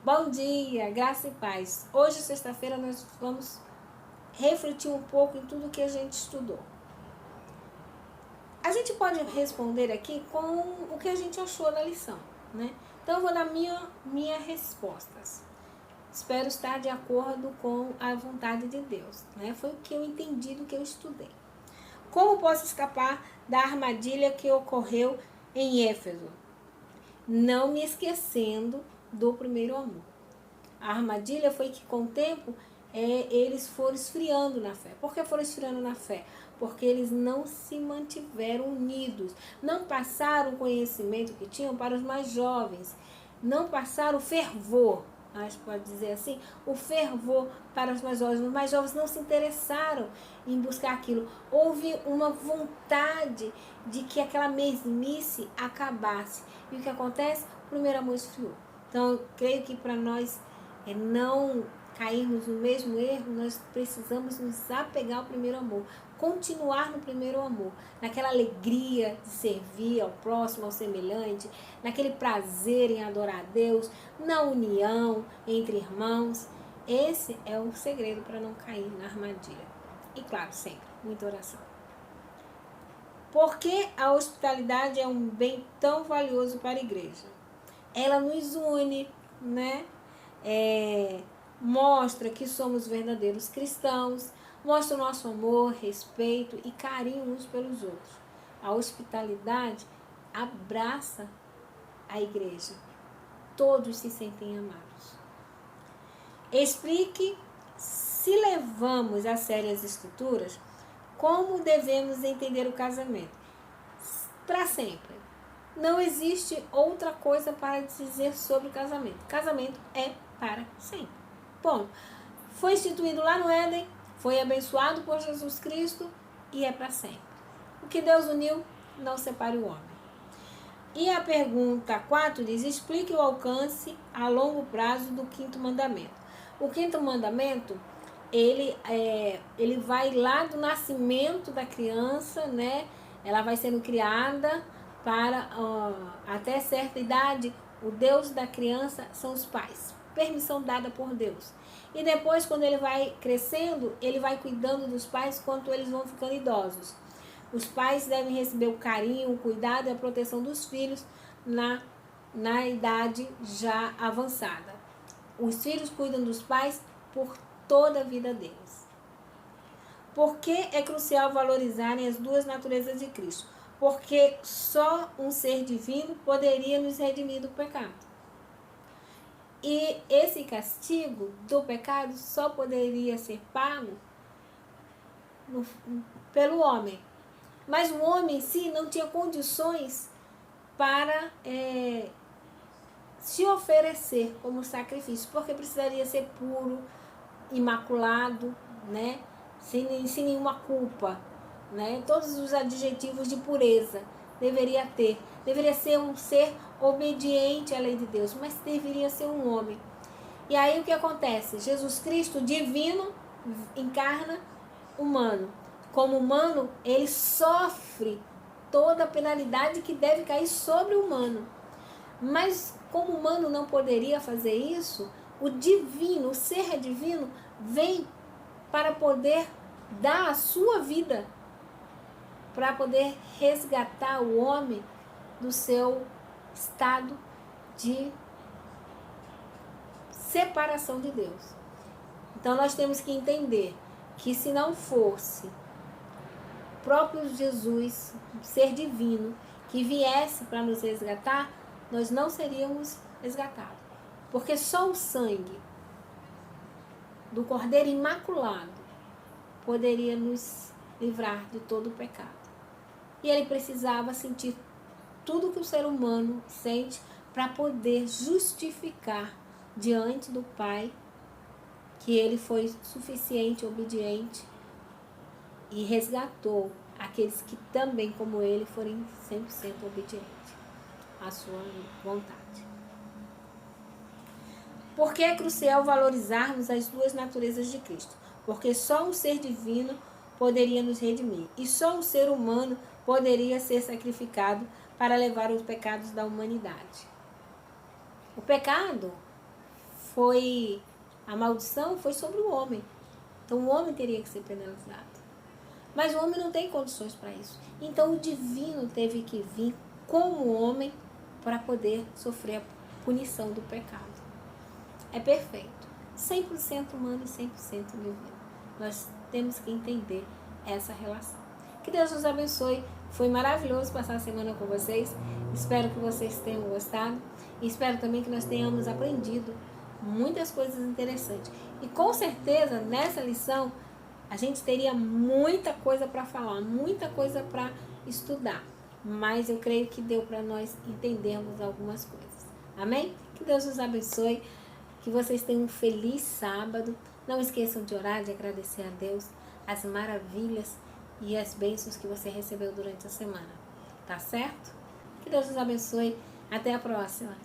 Bom dia, graça e paz. Hoje, sexta-feira, nós vamos refletir um pouco em tudo que a gente estudou. A gente pode responder aqui com o que a gente achou da lição, né? Então, eu vou dar minhas respostas. Espero estar de acordo com a vontade de Deus, né? Foi o que eu entendi do que eu estudei. Como posso escapar da armadilha que ocorreu em Éfeso? Não me esquecendo do primeiro amor. A armadilha foi que, com o tempo, eles foram esfriando na fé. Por que foram esfriando na fé? Porque eles não se mantiveram unidos, não passaram o conhecimento que tinham para os mais jovens, não passaram o fervor, acho que pode dizer assim, o fervor para os mais jovens. Os mais jovens não se interessaram em buscar aquilo. Houve uma vontade de que aquela mesmice acabasse. E o que acontece? O primeiro amor esfriou. Então, eu creio que para nós não cairmos no mesmo erro, nós precisamos nos apegar ao primeiro amor, continuar no primeiro amor, naquela alegria de servir ao próximo, ao semelhante, naquele prazer em adorar a Deus, na união entre irmãos. Esse é o segredo para não cair na armadilha. E claro, sempre, muita oração. Por que a hospitalidade é um bem tão valioso para a igreja? Ela nos une, né? Mostra que somos verdadeiros cristãos, mostra o nosso amor, respeito e carinho uns pelos outros. A hospitalidade abraça a igreja. Todos se sentem amados. Explique, se levamos a sério as escrituras, como devemos entender o casamento. Para sempre. Não existe outra coisa para dizer sobre o casamento. Casamento é para sempre. Bom, foi instituído lá no Éden, foi abençoado por Jesus Cristo e é para sempre. O que Deus uniu, não separe o homem. E a pergunta 4 diz: explique o alcance a longo prazo do quinto mandamento. O quinto mandamento, ele vai lá do nascimento da criança, né? Ela vai sendo criada para até certa idade. O Deus da criança são os pais, permissão dada por Deus. E depois, quando ele vai crescendo, ele vai cuidando dos pais quando eles vão ficando idosos. Os pais devem receber o carinho, o cuidado e a proteção dos filhos na idade já avançada. Os filhos cuidam dos pais por toda a vida deles. Por que é crucial valorizarem as duas naturezas de Cristo? Porque só um ser divino poderia nos redimir do pecado. E esse castigo do pecado só poderia ser pago pelo homem. Mas o homem em si não tinha condições para se oferecer como sacrifício, porque precisaria ser puro, imaculado, né? Sem nenhuma culpa, né? Todos os adjetivos de pureza deveria ter. Deveria ser um ser obediente à lei de Deus, mas deveria ser um homem. E aí o que acontece? Jesus Cristo, divino, encarna humano. Como humano, ele sofre toda a penalidade que deve cair sobre o humano. Mas como o humano não poderia fazer isso, o divino, o ser divino, vem para poder dar a sua vida, para poder resgatar o homem do seu estado de separação de Deus. Então nós temos que entender que se não fosse o próprio Jesus, ser divino, que viesse para nos resgatar, nós não seríamos resgatados. Porque só o sangue do Cordeiro Imaculado poderia nos livrar de todo o pecado. E ele precisava sentir tudo que o ser humano sente para poder justificar diante do Pai que ele foi suficiente, obediente e resgatou aqueles que também, como ele, forem 100% obedientes à sua vontade. Por que é crucial valorizarmos as duas naturezas de Cristo? Porque só um ser divino poderia nos redimir e só um ser humano poderia ser sacrificado para levar os pecados da humanidade. O pecado a maldição foi sobre o homem. Então o homem teria que ser penalizado. Mas o homem não tem condições para isso. Então o divino teve que vir como homem para poder sofrer a punição do pecado. É perfeito. 100% humano e 100% divino. Nós temos que entender essa relação. Que Deus nos abençoe. Foi maravilhoso passar a semana com vocês. Espero que vocês tenham gostado. E espero também que nós tenhamos aprendido muitas coisas interessantes. E com certeza, nessa lição, a gente teria muita coisa para falar, muita coisa para estudar. Mas eu creio que deu para nós entendermos algumas coisas. Amém? Que Deus nos abençoe. Que vocês tenham um feliz sábado. Não esqueçam de orar, de agradecer a Deus as maravilhas e as bênçãos que você recebeu durante a semana. Tá certo? Que Deus nos abençoe. Até a próxima.